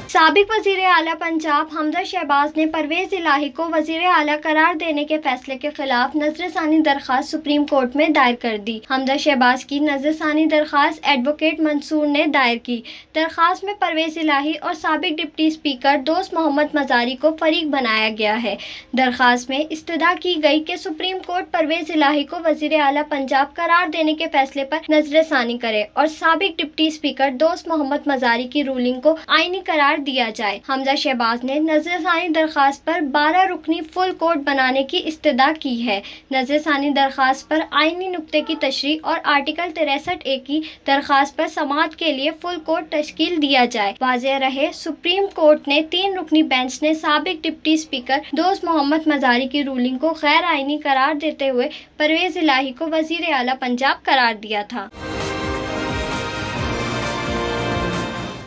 سابق وزیر اعلیٰ پنجاب حمزہ شہباز نے پرویز الہی کو وزیر اعلیٰ قرار دینے کے فیصلے کے خلاف نظر ثانی درخواست سپریم کورٹ میں دائر کر دی۔ حمزہ شہباز کی نظر ثانی درخواست ایڈوکیٹ منصور نے دائر کی۔ درخواست میں پرویز الہی اور سابق ڈپٹی اسپیکر دوست محمد مزاری کو فریق بنایا گیا ہے۔ درخواست میں استدعا کی گئی کہ سپریم کورٹ پرویز الہی کو وزیر اعلیٰ پنجاب قرار دینے کے فیصلے پر نظر ثانی کرے اور سابق ڈپٹی اسپیکر دوست محمد مزاری کی رولنگ کو آئینی قرار دیا جائے۔ حمزہ شہباز نے نظر ثانی درخواست پر 12 رکنی فل کورٹ بنانے کی استدعا کی ہے۔ نظر ثانی درخواست پر آئینی نکتے کی تشریح اور آرٹیکل 63(a) کی درخواست پر سماعت کے لیے فل کورٹ تشکیل دیا جائے۔ واضح رہے، سپریم کورٹ نے 3 رکنی بینچ نے سابق ڈپٹی اسپیکر دوست محمد مزاری کی رولنگ کو غیر آئینی قرار دیتے ہوئے پرویز الہی کو وزیر اعلیٰ پنجاب قرار دیا تھا۔